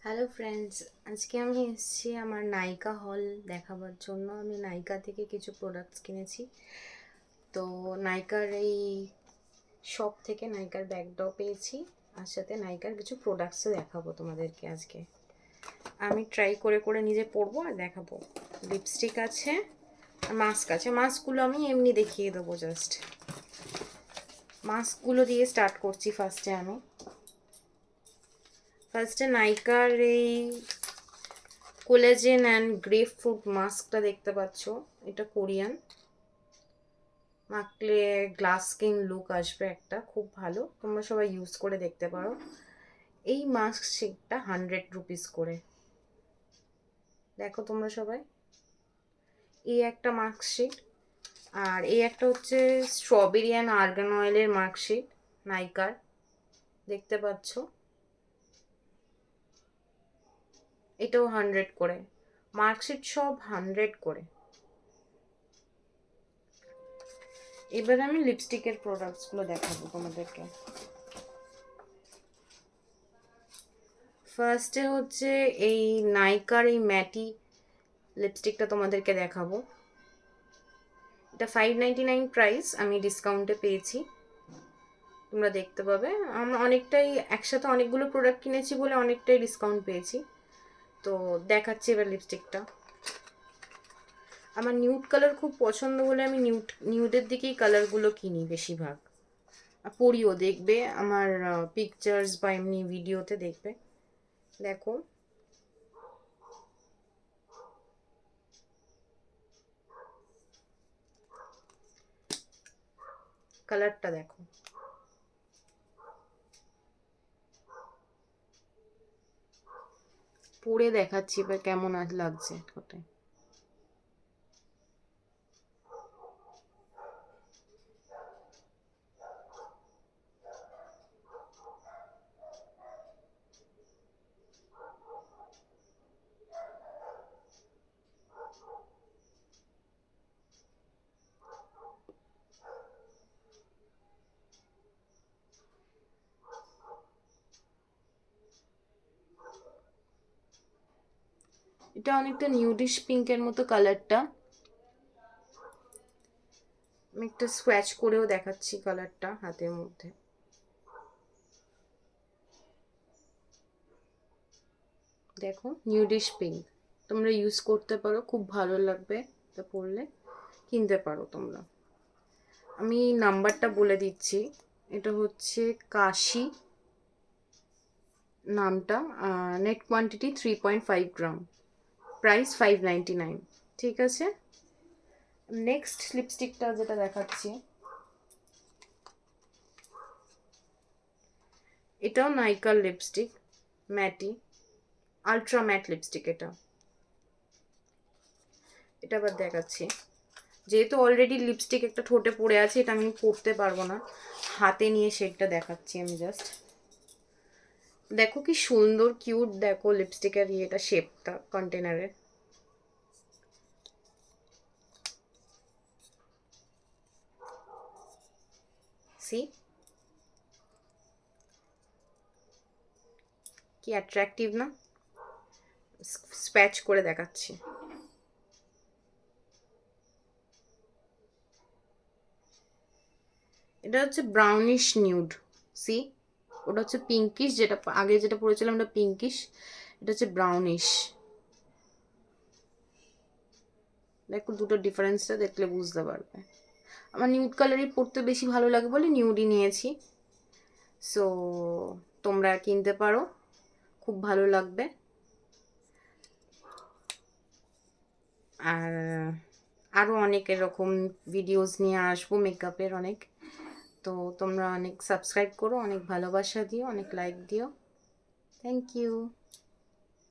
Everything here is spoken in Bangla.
হ্যালো ফ্রেন্ডস, আজকে আমি এসেছি আমার নাইকা হল দেখাবার জন্য। আমি নাইকা থেকে কিছু প্রোডাক্টস কিনেছি। তো নাইকার এই শপ থেকে নাইকার ব্যাগটাও পেয়েছি, আর সাথে নাইকার কিছু প্রোডাক্টসও দেখাবো তোমাদেরকে আজকে। আমি ট্রাই করে করে নিজে পরবো আর দেখাবো। লিপস্টিক আছে, মাস্ক আছে। মাস্কগুলো আমি এমনি দেখিয়ে দেবো জাস্ট। মাস্কগুলো দিয়ে স্টার্ট করছি ফার্স্টে নাইকার এই কোলাজেন অ্যান্ড গ্রেপ ফ্রুট মাস্কটা দেখতে পাচ্ছ। এটা কোরিয়ান। মাখলে গ্লাস স্কিন লুক আসবে একটা, খুব ভালো। তোমরা সবাই ইউজ করে দেখতে পারো। এই মাস্ক শেকটা 100 রুপিস করে। দেখো তোমরা সবাই, এই একটা মাস্ক শেক। আর এই একটা হচ্ছে স্ট্রবেরি অ্যান্ড আর্গান অয়েলের মাস্ক শেক নাইকার, দেখতে পাচ্ছ। এটাও 100 করে। মার্কশিট সব 100 করে। এবার আমি লিপস্টিকের প্রোডাক্টসগুলো দেখাবো তোমাদেরকে। ফার্স্টে হচ্ছে এই নাইকার এই ম্যাটি লিপস্টিকটা তোমাদেরকে দেখাবো। এটা 599 প্রাইস, আমি ডিসকাউন্টে পেয়েছি, তোমরা দেখতে পাবে। আমরা অনেকটাই একসাথে অনেকগুলো প্রোডাক্ট কিনেছি বলে অনেকটাই ডিসকাউন্ট পেয়েছি। তো দেখাচ্ছি এবার লিপস্টিকটা। আমার নিউড কালার খুব পছন্দ বলে আমি নিউডের দিকেই কালারগুলো কিনি বেশিরভাগ। আর পরিও, দেখবে আমার পিকচার্স বা এমনি ভিডিওতে দেখবে। দেখো, কালারটা দেখো। পরে দেখাচ্ছি এবার কেমন লাগছে ঠোঁটে। এটা অনেকটা নিউডিশ পিঙ্কের মতো কালারটা। আমি একটা সোয়াচ করেও দেখাচ্ছি কালারটা হাতের মধ্যে। দেখো, নিউডিশ পিঙ্ক। তোমরা ইউজ করতে পারো, খুব ভালো লাগবে। এটা পরলে কিনতে পারো তোমরা। আমি নাম্বারটা বলে দিচ্ছি। এটা হচ্ছে কাশি নামটা। নেট কোয়ান্টিটি 3.5 গ্রাম। প্রাইস 599। ঠিক আছে, নেক্সট লিপস্টিকটা যেটা দেখাচ্ছি, এটাও নাইকার লিপস্টিক, ম্যাটি আলট্রা ম্যাট লিপস্টিক। এটা আবার দেখাচ্ছি। যেহেতু অলরেডি লিপস্টিক একটা ঠোঁটে পড়ে আছে, এটা আমি পরতে পারবো না, হাতে নিয়ে শেডটা দেখাচ্ছি আমি জাস্ট। দেখো কি সুন্দর কিউট, দেখো লিপস্টিকের ইয়েটা, শেপটা কন্টেনারের। সি কি অ্যাট্রাকটিভ না? স্প্যাচ করে দেখাচ্ছি। এটা হচ্ছে ব্রাউনিশ নিউড। সি, ওটা হচ্ছে পিঙ্কিশ, যেটা আগে যেটা পরেছিলাম ওটা পিঙ্কিশ, এটা হচ্ছে ব্রাউনিশ। দেখো দুটো ডিফারেন্সটা দেখলে বুঝতে পারবে। আমার নিউড কালারই পরতে বেশি ভালো লাগে বলে নিউডই নিয়েছি। সো তোমরা কিনতে পারো, খুব ভালো লাগবে। আর আরও অনেক এরকম ভিডিওস নিয়ে আসবো মেকআপের অনেক। তো তোমরা অনেক সাবস্ক্রাইব করো, অনেক ভালোবাসা দিও, অনেক লাইক দিও। Thank you.